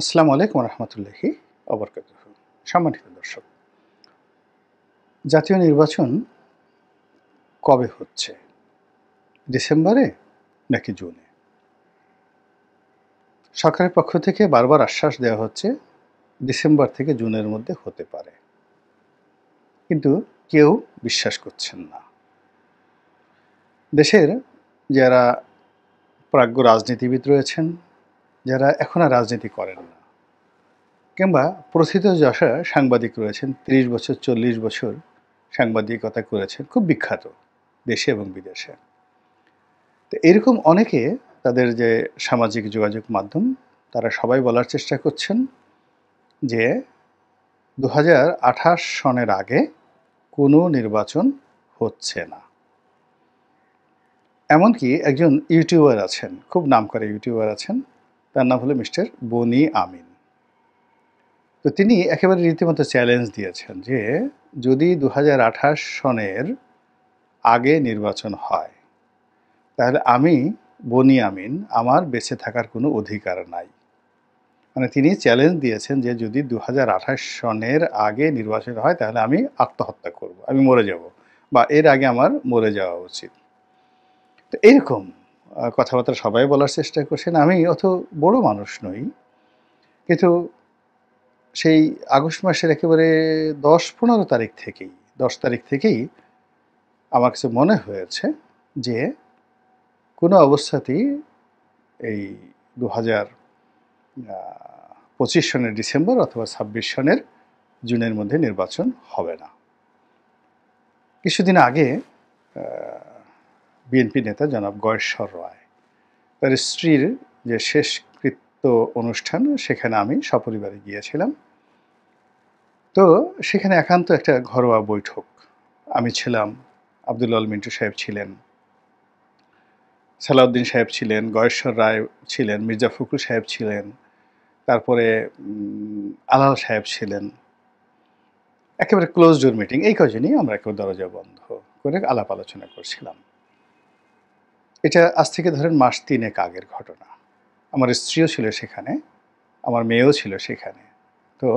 আসসালামু আলাইকুম রহমতুল্লাহি অবরকাতুহু। সম্মানিত দর্শক, জাতীয় নির্বাচন কবে হচ্ছে? ডিসেম্বরে নাকি জুনে? সরকারের পক্ষ থেকে বারবার আশ্বাস দেওয়া হচ্ছে ডিসেম্বর থেকে জুনের মধ্যে হতে পারে, কিন্তু কেউ বিশ্বাস করছেন না। দেশের যারা প্রাজ্ঞ রাজনীতিবিদ রয়েছেন, যারা এখন আর রাজনীতি করেন না, কিংবা প্রথিতযশা সাংবাদিক রয়েছেন, ৩০ বছর ৪০ বছর সাংবাদিকতা করেছেন, খুব বিখ্যাত দেশে এবং বিদেশে। তো এরকম অনেকে তাদের যে সামাজিক যোগাযোগ মাধ্যম, তারা সবাই বলার চেষ্টা করছেন যে ২০২৮ সনের আগে কোনো নির্বাচন হচ্ছে না। এমনকি একজন ইউটিউবার আছেন, খুব নামকরা ইউটিউবার আছেন, তার নাম হলো মিস্টার বনি আমিন। তো তিনি একেবারে রীতিমতো চ্যালেঞ্জ দিয়েছেন যে যদি ২০২৮ সনের আগে নির্বাচন হয়, তাহলে আমি বনি আমিন, আমার বেঁচে থাকার কোনো অধিকার নাই। মানে তিনি চ্যালেঞ্জ দিয়েছেন যে যদি ২০২৮ সনের আগে নির্বাচন হয়, তাহলে আমি আত্মহত্যা করব, আমি মরে যাব, বা এর আগে আমার মরে যাওয়া উচিত। তো এইরকম কথাবার্তা সবাই বলার চেষ্টা করছেন। আমি অত বড় মানুষ নই, কিন্তু সেই আগস্ট মাসের একেবারে ১০-১৫ তারিখ থেকেই ১০ তারিখ থেকেই আমার কাছে মনে হয়েছে যে কোনো অবস্থাতেই এই ২০২৫ সনের ডিসেম্বর অথবা ২৬ সনের জুনের মধ্যে নির্বাচন হবে না। কিছুদিন আগে বিএনপি নেতা জনাব গয়েশ্বর রায়, তার স্ত্রীর যে শেষকৃত্য অনুষ্ঠান, সেখানে আমি সপরিবারে গিয়েছিলাম। তো সেখানে একান্ত একটা ঘরোয়া বৈঠক। আমি ছিলাম, আব্দুল আল মিন্টু সাহেব ছিলেন, সালাউদ্দিন সাহেব ছিলেন, গয়েশ্বর রায় ছিলেন, মির্জা ফখরুল সাহেব ছিলেন, তারপরে আলাল সাহেব ছিলেন। একেবারে ক্লোজ ডোর মিটিং, এই কজনই আমরা একেবারে দরজা বন্ধ করে আলাপ আলোচনা করছিলাম। এটা আজ থেকে ধরেন মাস ৩ আগের ঘটনা। আমার স্ত্রীও ছিল সেখানে, আমার মেয়েও ছিল সেখানে। তো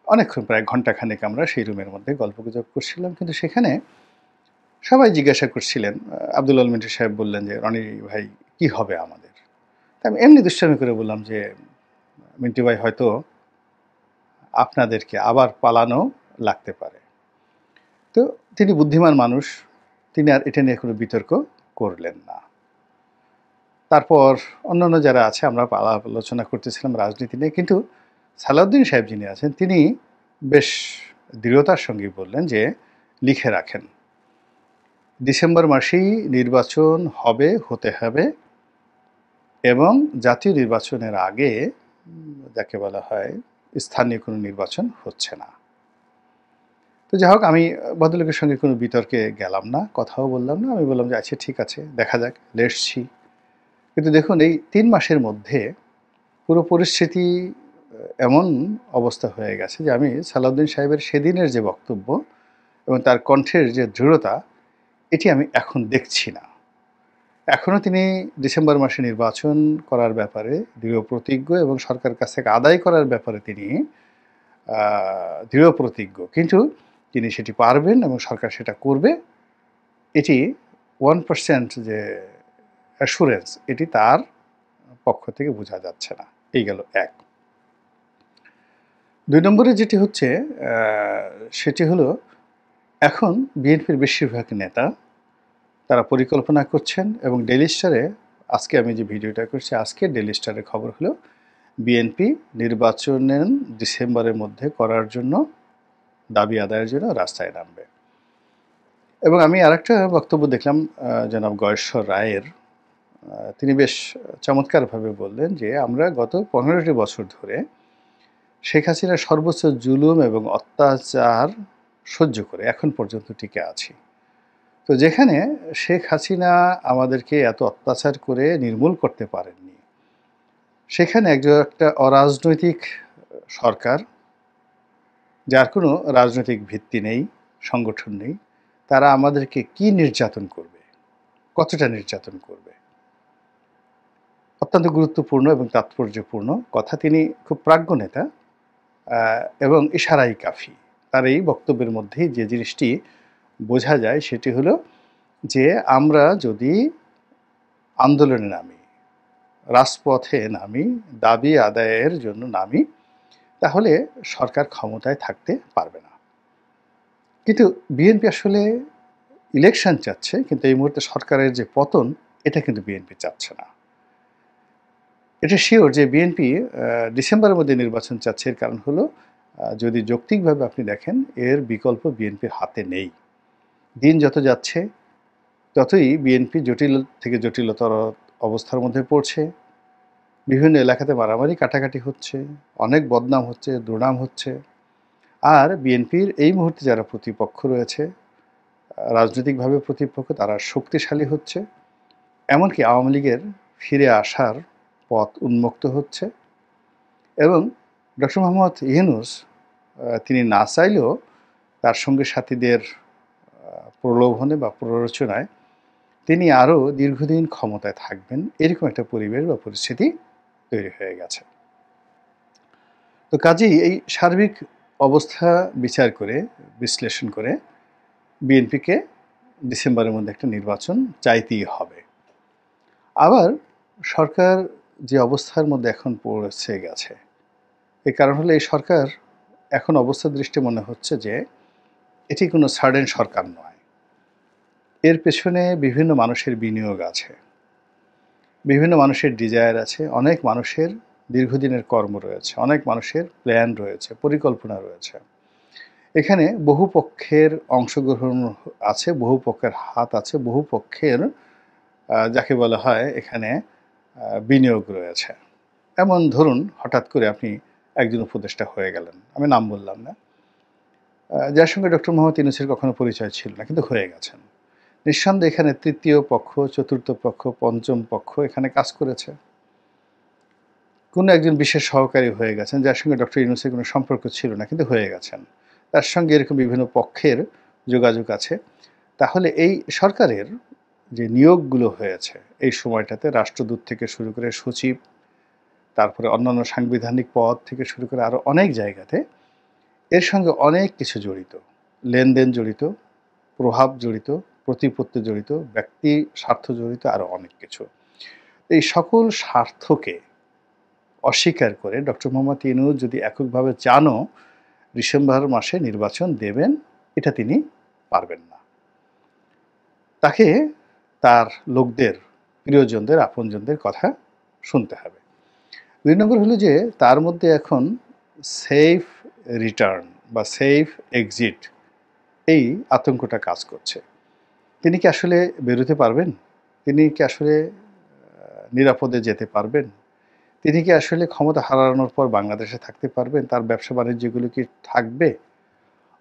অনেকক্ষণ, প্রায় ঘণ্টাখানেক আমরা সেই রুমের মধ্যে গল্পগুজব করছিলাম। কিন্তু সেখানে সবাই জিজ্ঞাসা করছিলেন। আব্দুল আল মিন্টু সাহেব বললেন যে, রনি ভাই, কি হবে আমাদের? আমি এমনি দুষ্টামি করে বললাম যে, মিন্টু ভাই, হয়তো আপনাদেরকে আবার পালানো লাগতে পারে। তো তিনি বুদ্ধিমান মানুষ, তিনি আর এটা নিয়ে কোনো বিতর্ক করলেন না। তারপর অন্যান্য যারা আছে, আমরা আলাপ আলোচনা করতেছিলাম রাজনীতি নিয়ে। কিন্তু সালাউদ্দিন সাহেব যিনি আছেন, তিনি বেশ দৃঢ়তার সঙ্গে বললেন যে, লিখে রাখেন, ডিসেম্বর মাসেই নির্বাচন হবে, হতে হবে, এবং জাতীয় নির্বাচনের আগে যাকে বলা হয় স্থানীয় কোনো নির্বাচন হচ্ছে না। তো যাই হোক, আমি ভদ্রলোকের সঙ্গে কোনো বিতর্কে গেলাম না, কথাও বললাম না। আমি বললাম যে, আচ্ছা ঠিক আছে, দেখা যাক, লেটস সি। কিন্তু দেখুন, এই ৩ মাসের মধ্যে পুরো পরিস্থিতি এমন অবস্থা হয়ে গেছে যে আমি সালাউদ্দিন সাহেবের সেদিনের যে বক্তব্য এবং তার কণ্ঠের যে দৃঢ়তা, এটি আমি এখন দেখছি না। এখনও তিনি ডিসেম্বর মাসে নির্বাচন করার ব্যাপারে দৃঢ় প্রতিজ্ঞ, এবং সরকারের কাছ থেকে আদায় করার ব্যাপারে তিনি দৃঢ় প্রতিজ্ঞ। কিন্তু তিনি সেটি পারবেন এবং সরকার সেটা করবে, এটি 1% যে অ্যাসুরেন্স, এটি তার পক্ষ থেকে বোঝা যাচ্ছে না। এই গেল এক। ২ নম্বরে যেটি হচ্ছে, সেটি হলো, এখন বিএনপির বেশিরভাগ নেতা তারা পরিকল্পনা করছেন, এবং ডেইলি স্টারে আজকে আমি যে ভিডিওটা করছি, আজকে ডেইলি স্টারের খবর হলো বিএনপি নির্বাচনের ডিসেম্বরের মধ্যে করার জন্য, দাবি আদায়ের জন্য রাস্তায় নামবে। এবং আমি আরেকটা বক্তব্য দেখলাম জনাব গয়েশ্বর রায়ের। তিনি বেশ চমৎকারভাবে বললেন যে, আমরা গত ১৫টি বছর ধরে শেখ হাসিনার সর্বোচ্চ জুলুম এবং অত্যাচার সহ্য করে এখন পর্যন্ত টিকে আছি। তো যেখানে শেখ হাসিনা আমাদেরকে এত অত্যাচার করে নির্মূল করতে পারেননি, সেখানে একটা অরাজনৈতিক সরকার, যার কোনো রাজনৈতিক ভিত্তি নেই, সংগঠন নেই, তারা আমাদেরকে কি নির্যাতন করবে, কতটা নির্যাতন করবে। অত্যন্ত গুরুত্বপূর্ণ এবং তাৎপর্যপূর্ণ কথা। তিনি খুব প্রাজ্ঞ নেতা এবং ইশারাই কাফি। তার এই বক্তব্যের মধ্যেই যে জিনিসটি বোঝা যায় সেটি হলো যে আমরা যদি আন্দোলনে নামি, রাজপথে নামি, দাবি আদায়ের জন্য নামি, তাহলে সরকার ক্ষমতায় থাকতে পারবে না। কিন্তু বিএনপি আসলে ইলেকশন চাচ্ছে, কিন্তু এই মুহূর্তে সরকারের যে পতন, এটা কিন্তু বিএনপি চাচ্ছে না। এটা শিওর যে বিএনপি ডিসেম্বরের মধ্যে নির্বাচন চাচ্ছে। এর কারণ হলো যদি যৌক্তিকভাবে আপনি দেখেন, এর বিকল্প বিএনপির হাতে নেই। দিন যত যাচ্ছে ততই বিএনপি জটিল থেকে জটিলতর অবস্থার মধ্যে পড়ছে। বিভিন্ন এলাকাতে মারামারি কাটাকাটি হচ্ছে, অনেক বদনাম হচ্ছে, দুর্নাম হচ্ছে। আর বিএনপির এই মুহূর্তে যারা প্রতিপক্ষ রয়েছে, রাজনৈতিকভাবে প্রতিপক্ষ, তারা শক্তিশালী হচ্ছে। এমনকি আওয়ামী লীগের ফিরে আসার পথ উন্মুক্ত হচ্ছে এবং ডক্টর মোহাম্মদ ইউনূস তিনি না চাইলেও তার সঙ্গে সাথীদের প্রলোভনে বা প্ররোচনায় তিনি আরও দীর্ঘদিন ক্ষমতায় থাকবেন, এরকম একটা পরিবেশ বা পরিস্থিতি তৈরি হয়ে গেছে। তো কাজেই এই সার্বিক অবস্থা বিচার করে, বিশ্লেষণ করে বিএনপিকে ডিসেম্বরের মধ্যে একটা নির্বাচন চাইতেই হবে। আবার সরকার যে অবস্থার মধ্যে এখন পৌঁছে গেছে, এর কারণ হলো এই সরকার এখন অবস্থার দৃষ্টি মনে হচ্ছে যে এটি কোনো সাডেন সরকার নয়। এর পেছনে বিভিন্ন মানুষের বিনিয়োগ আছে, বিভিন্ন মানুষের ডিজায়ার আছে, অনেক মানুষের দীর্ঘদিনের কর্ম রয়েছে, অনেক মানুষের প্ল্যান রয়েছে, পরিকল্পনা রয়েছে। এখানে বহু পক্ষের অংশগ্রহণ আছে, বহু পক্ষের হাত আছে, বহু পক্ষের যাকে বলা হয় এখানে বিনিয়োগ রয়েছে। এমন ধরুন হঠাৎ করে আপনি একজন উপদেষ্টা হয়ে গেলেন, আমি নাম বললাম না, যার সঙ্গে ডক্টর মোহাম্মদ ইউনূসের কখনো পরিচয় ছিল না, কিন্তু হয়ে গেছেন। নিঃসন্দেহে এখানে তৃতীয় পক্ষ, চতুর্থ পক্ষ, পঞ্চম পক্ষ এখানে কাজ করেছে। কোনো একজন বিশেষ সহকারী হয়ে গেছেন, যার সঙ্গে ডক্টর ইউনূসের কোনো সম্পর্ক ছিল না, কিন্তু হয়ে গেছেন। তার সঙ্গে এরকম বিভিন্ন পক্ষের যোগাযোগ আছে। তাহলে এই সরকারের যে নিয়োগগুলো হয়েছে এই সময়টাতে, রাষ্ট্রদূত থেকে শুরু করে সচিব, তারপরে অন্যান্য সাংবিধানিক পদ থেকে শুরু করে আরও অনেক জায়গাতে এর সঙ্গে অনেক কিছু জড়িত, লেনদেন জড়িত, প্রভাব জড়িত, প্রতিপত্তি জড়িত, ব্যক্তি স্বার্থ জড়িত, আরও অনেক কিছু। এই সকল স্বার্থকে অস্বীকার করে ডক্টর মোহাম্মদ ইউনূস যদি এককভাবে চানও ডিসেম্বর মাসে নির্বাচন দেবেন, এটা তিনি পারবেন না। তাকে তার লোকদের, প্রিয়জনদের, আপনজনদের কথা শুনতে হবে। ২ নম্বর হলো যে তার মধ্যে এখন সেফ রিটার্ন বা সেফ এক্সিট, এই আতঙ্কটা কাজ করছে। তিনি কি আসলে বেরোতে পারবেন? তিনি কি আসলে নিরাপদে যেতে পারবেন? তিনি কি আসলে ক্ষমতা হারানোর পর বাংলাদেশে থাকতে পারবেন? তার ব্যবসা বাণিজ্যগুলো কি থাকবে?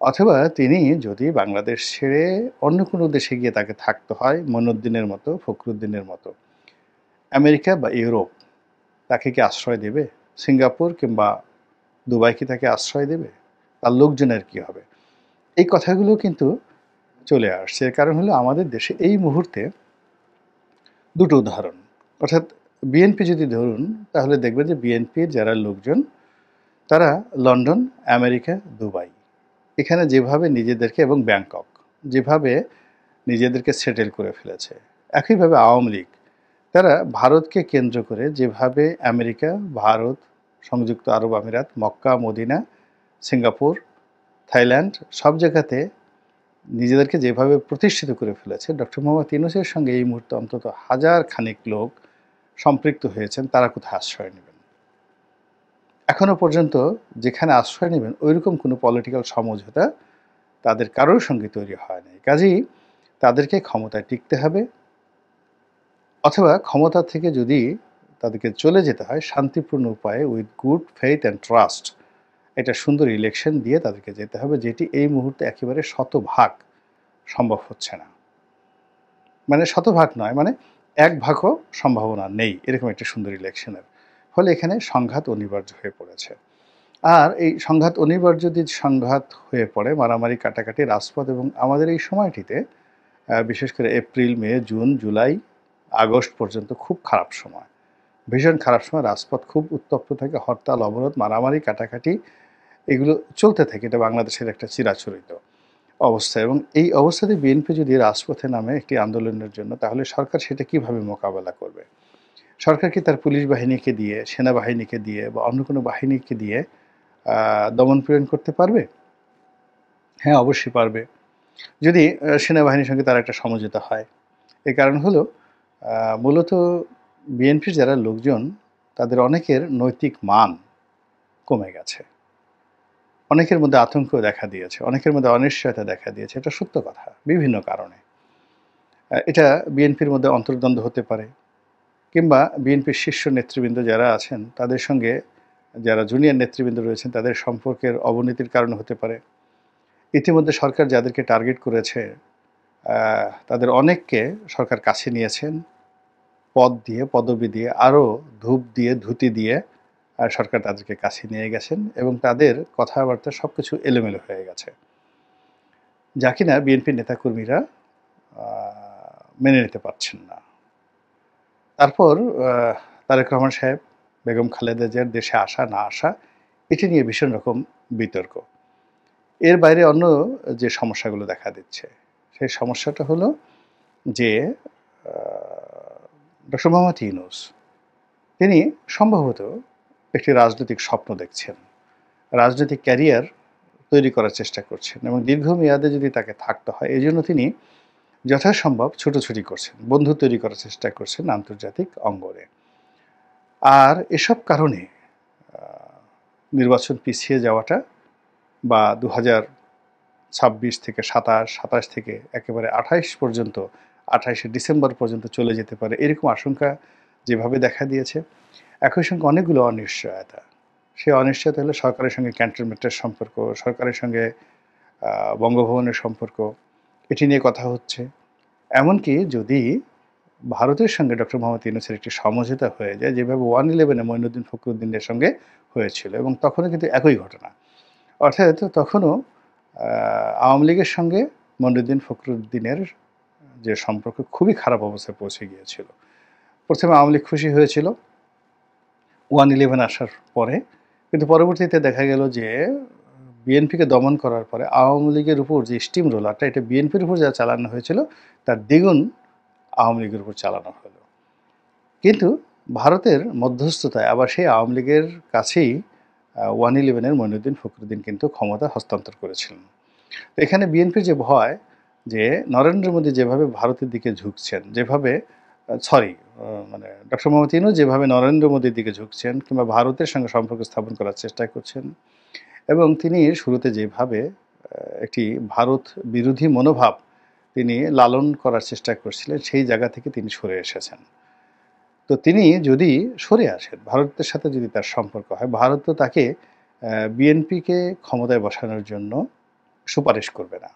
অথবা তিনি যদি বাংলাদেশ ছেড়ে অন্য কোনো দেশে গিয়ে তাকে থাকতে হয়, মঈনুদ্দিনের মতো, ফখরুদ্দিনের মতো, আমেরিকা বা ইউরোপ তাকে কি আশ্রয় দেবে? সিঙ্গাপুর কিংবা দুবাই কি তাকে আশ্রয় দেবে? তার লোকজনের কি হবে? এই কথাগুলো কিন্তু চলে আসছে। এর কারণ হলো আমাদের দেশে এই মুহূর্তে দুটো উদাহরণ। অর্থাৎ বিএনপি যদি ধরুন, তাহলে দেখবেন যে বিএনপির যারা লোকজন তারা লন্ডন, আমেরিকা, দুবাই এখানে যেভাবে নিজেদেরকে, এবং ব্যাংকক যেভাবে নিজেদেরকে সেটেল করে ফেলেছে, একইভাবে আওয়ামী লীগ তারা ভারতকে কেন্দ্র করে যেভাবে আমেরিকা, ভারত, সংযুক্ত আরব আমিরাত, মক্কা, মদিনা, সিঙ্গাপুর, থাইল্যান্ড সব জায়গাতে নিজেদেরকে যেভাবে প্রতিষ্ঠিত করে ফেলেছে, ডক্টর মোহাম্মদ ইউনূসের সঙ্গে এই মুহূর্তে অন্তত হাজার খানেক লোক সম্পৃক্ত হয়েছেন। তারা কোথায় আশ্রয় নেবেন? এখনো পর্যন্ত যেখানে আশ্রয় নেবেন ওইরকম কোনো পলিটিক্যাল সমঝোতা তাদের কারোর সঙ্গে তৈরি হয় নাই। কাজেই তাদেরকে ক্ষমতায় টিকতে হবে, অথবা ক্ষমতা থেকে যদি তাদেরকে চলে যেতে হয় শান্তিপূর্ণ উপায়ে, with good faith and trust, এটা সুন্দর ইলেকশন দিয়ে তাদেরকে যেতে হবে, যেটি এই মুহূর্তে একেবারে শতভাগ সম্ভব হচ্ছে না। মানে শতভাগ নয়, মানে 1 ভাগও সম্ভাবনা নেই এরকম একটা সুন্দর ইলেকশনের। ফলে এখানে সংঘাত অনিবার্য হয়ে পড়েছে। আর এই সংঘাত অনিবার্য যদি সংঘাত হয়ে পড়ে, মারামারি কাটাকাটি রাজপথ, এবং আমাদের এই সময়টিতে বিশেষ করে এপ্রিল, মে, জুন, জুলাই, আগস্ট পর্যন্ত খুব খারাপ সময়। ভীষণ খারাপ সময় রাজপথ খুব উত্তপ্ত থাকে, হরতাল, অবরোধ, মারামারি, কাটাকাটি এগুলো চলতে থাকে। এটা বাংলাদেশের একটা চিরাচরিত অবস্থা এবং এই অবস্থাতে বিএনপি যদি রাজপথে নামে একটি আন্দোলনের জন্য, তাহলে সরকার সেটা কিভাবে মোকাবেলা করবে? সরকার কি তার পুলিশ বাহিনীকে দিয়ে, সেনাবাহিনীকে দিয়ে বা অন্য কোনো বাহিনীকে দিয়ে দমন-পীড়ন করতে পারবে? হ্যাঁ, অবশ্যই পারবে। যদি সেনাবাহিনীর সঙ্গে তার একটা সমঝোতা হয়। এর কারণ হলো মূলত বিএনপির যারা লোকজন, তাদের অনেকের নৈতিক মান কমে গেছে। অনেকের মধ্যে আতঙ্ক দেখা দিয়েছে, অনেকের মধ্যে অনিশ্চয়তা দেখা দিয়েছে। এটা সত্য কথা, বিভিন্ন কারণে। এটা বিএনপির মধ্যে অন্তর্দ্বন্দ্ব হতে পারে কিংবা বিএনপির শীর্ষ নেতৃবৃন্দ যারা আছেন, তাদের সঙ্গে যারা জুনিয়র নেতৃবৃন্দ রয়েছেন, তাদের সম্পর্কের অবনতির কারণে হতে পারে। ইতিমধ্যে সরকার যাদেরকে টার্গেট করেছে, তাদের অনেককে সরকার কাছে নিয়েছেন, পদ দিয়ে, পদবি দিয়ে, আরও ধূপ দিয়ে, ধুতি দিয়ে সরকার তাদেরকে কাছে নিয়ে গেছেন এবং তাদের কথাবার্তা সব কিছু এলোমেলো হয়ে গেছে, যা কিনা বিএনপির নেতাকর্মীরা মেনে নিতে পারছেন না। তারপর তারেক রহমান সাহেব, বেগম খালেদা জিয়ার দেশে আসা না আসা, এটি নিয়ে ভীষণ রকম বিতর্ক। এর বাইরে অন্য যে সমস্যাগুলো দেখা দিচ্ছে, সেই সমস্যাটা হলো যে ডক্টর মোহাম্মদ ইউনূস তিনি সম্ভবত একটি রাজনৈতিক স্বপ্ন দেখছেন, রাজনৈতিক ক্যারিয়ার তৈরি করার চেষ্টা করছেন এবং দীর্ঘমেয়াদে যদি তাকে থাকতে হয়, এই জন্য তিনি যথাসম্ভব ছুটোছুটি করছেন, বন্ধু তৈরি করার চেষ্টা করছেন আন্তর্জাতিক অঙ্গনে। আর এসব কারণে নির্বাচন পিছিয়ে যাওয়াটা বা 2026 থেকে 27 থেকে একেবারে 28 পর্যন্ত, 28শে ডিসেম্বর পর্যন্ত চলে যেতে পারে, এরকম আশঙ্কা যেভাবে দেখা দিয়েছে। একই সঙ্গে অনেকগুলো অনিশ্চয়তা। সেই অনিশ্চয়তা হলো সরকারের সঙ্গে ক্যান্টনমেন্টের সম্পর্ক, সরকারের সঙ্গে বঙ্গভবনের সম্পর্ক, এটি নিয়ে কথা হচ্ছে। এমনকি যদি ভারতের সঙ্গে ডক্টর মোহাম্মদ ইউনূসের একটি সমঝোতা হয়ে যায়, যেভাবে 111-এ মঈনুদ্দিন ফখরুদ্দিনের সঙ্গে হয়েছিল এবং তখনও কিন্তু একই ঘটনা। অর্থাৎ তখনও আওয়ামী লীগের সঙ্গে মঈনুদ্দিন ফখরুদ্দিনের যে সম্পর্ক খুবই খারাপ অবস্থায় পৌঁছে গিয়েছিল। প্রথমে আওয়ামী লীগ খুশি হয়েছিল 111 আসার পরে, কিন্তু পরবর্তীতে দেখা গেল যে বিএনপিকে দমন করার পরে আওয়ামী লীগের উপর যে স্টিম রোলারটা, এটা বিএনপির উপর যা চালানো হয়েছিল তার দ্বিগুণ আওয়ামী লীগের উপর চালানো হলো। কিন্তু ভারতের মধ্যস্থতায় আবার সেই আওয়ামী লীগের কাছেই 111-এর মঈনুদ্দিন ফখরুদ্দিন কিন্তু ক্ষমতা হস্তান্তর করেছিলেন। তো এখানে বিএনপির যে ভয় যে নরেন্দ্র মোদী যেভাবে ভারতের দিকে ঝুঁকছেন, যেভাবে মানে ডক্টর মোহাম্মদ ইউনূস যেভাবে নরেন্দ্র মোদীর দিকে ঝুঁকছেন কিংবা ভারতের সঙ্গে সম্পর্ক স্থাপন করার চেষ্টা করছেন এবং তিনি শুরুতে যেভাবে একটি ভারত বিরোধী মনোভাব তিনি লালন করার চেষ্টা করছিলেন, সেই জায়গা থেকে তিনি সরে এসেছেন। তো তিনি যদি সরে আসেন, ভারতের সাথে যদি তার সম্পর্ক হয়, ভারত তো তাকে বিএনপিকে ক্ষমতায় বসানোর জন্য সুপারিশ করবে না।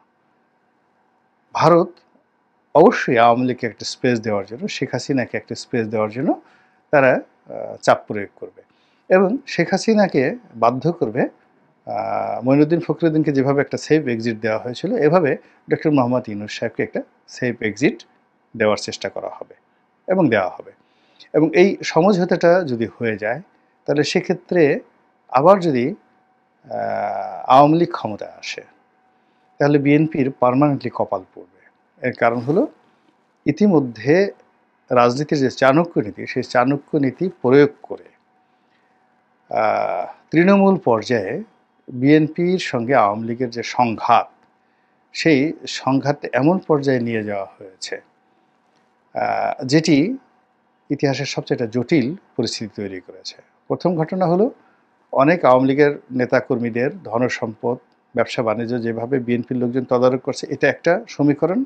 ভারত অবশ্যই আওয়ামী লীগকে একটা স্পেস দেওয়ার জন্য, শেখ হাসিনাকে একটা স্পেস দেওয়ার জন্য তারা চাপ প্রয়োগ করবে এবং শেখ হাসিনাকে বাধ্য করবে মঈনুদ্দিন ফখরুদ্দিনকে যেভাবে একটা সেফ এক্সিট দেওয়া হয়েছিল, এভাবে ডক্টর মোহাম্মদ ইউনূস সাহেবকে একটা সেফ এক্সিট দেওয়ার চেষ্টা করা হবে এবং দেওয়া হবে। এবং এই সমঝোতাটা যদি হয়ে যায়, তাহলে সেক্ষেত্রে আবার যদি আওয়ামী লীগ ক্ষমতায় আসে, তাহলে বিএনপির পার্মানেন্টলি কপাল পড়বে। এর কারণ হলো ইতিমধ্যে রাজনীতির যে চাণক্য নীতি, সেই চাণক্য নীতি প্রয়োগ করে তৃণমূল পর্যায়ে বিএনপির সঙ্গে আওয়ামী লীগের যে সংঘাত, সেই সংঘাত এমন পর্যায়ে নিয়ে যাওয়া হয়েছে যেটি ইতিহাসের সবচেয়ে জটিল পরিস্থিতি তৈরি করেছে। প্রথম ঘটনা হলো অনেক আওয়ামী লীগের নেতাকর্মীদের ধনসম্পদ, ব্যবসা বাণিজ্য যেভাবে বিএনপির লোকজন তদারক করছে, এটা একটা সমীকরণ।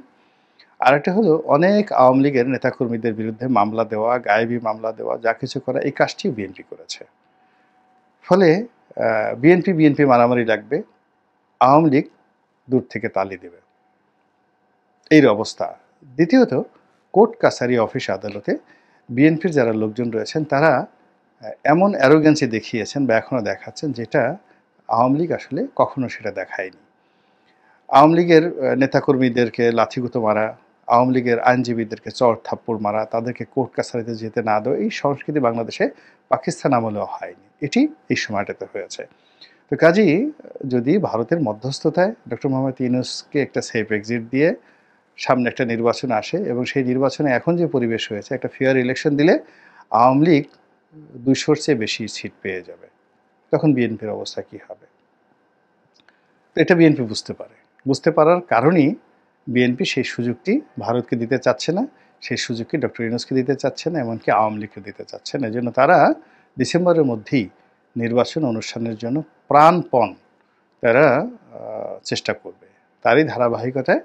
আরেকটা হলো অনেক আওয়ামী লীগের নেতাকর্মীদের বিরুদ্ধে মামলা দেওয়া, গায়েবী মামলা দেওয়া, যা কিছু করা, এই কাজটিও বিএনপি করেছে। ফলে বিএনপি মারামারি লাগবে, আওয়ামী লীগ দূর থেকে তালি দেবে, এই অবস্থা। দ্বিতীয়ত, কোর্ট কাছারি, অফিস আদালতে বিএনপির যারা লোকজন রয়েছেন, তারা এমন অ্যারোগ্যান্সি দেখিয়েছেন বা এখনও দেখাচ্ছেন, যেটা আওয়ামী লীগ আসলে কখনো সেটা দেখায়নি। আওয়ামী লীগের নেতাকর্মীদেরকে লাথিগুঁতো মারা, আওয়ামী লীগের আইনজীবীদেরকে চড় থাপ্পড় মারা, তাদেরকে কোর্ট কাছারিতে যেতে না দেওয়া, এই সংস্কৃতি বাংলাদেশে পাকিস্তান আমলেও হয়নি, এটি এই সময়টাতে হয়েছে। তো কাজেই যদি ভারতের মধ্যস্থতায় ডক্টর মোহাম্মদ ইউনূসকে একটা সেফ এক্সিট দিয়ে সামনে একটা নির্বাচন আসে এবং সেই নির্বাচনে এখন যে পরিবেশ হয়েছে, একটা ফেয়ার ইলেকশন দিলে আওয়ামী লীগ ২০০-র চেয়ে বেশি সিট পেয়ে যাবে, তখন বিএনপির অবস্থা কী হবে? তো এটা বিএনপি বুঝতে পারার কারণেই বিএনপি সেই সুযোগটি ভারতকে দিতে চাচ্ছে না, সেই সুযোগটি ডক্টর ইউনূসকে দিতে চাচ্ছে না, এমনকি আওয়ামী লীগকে দিতে চাচ্ছে না। এজন্য তারা ডিসেম্বরের মধ্যেই নির্বাচন অনুষ্ঠানের জন্য প্রাণপণ তারা চেষ্টা করবে। তারই ধারাবাহিকতায়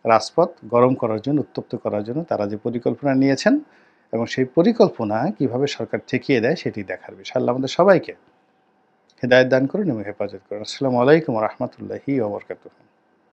রাজপথ গরম করার জন্য, উত্তপ্ত করার জন্য তারা যে পরিকল্পনা নিয়েছেন এবং সেই পরিকল্পনা কিভাবে সরকার ঠেকিয়ে দেয় সেটি দেখার বিষয়। আল্লাহ আমাদের সবাইকে হেদায়েত দান করুন এবং হেফাজত করুন। আসসালামু আলাইকুম ওয়া রাহমাতুল্লাহি ওয়া বারাকাতুহু।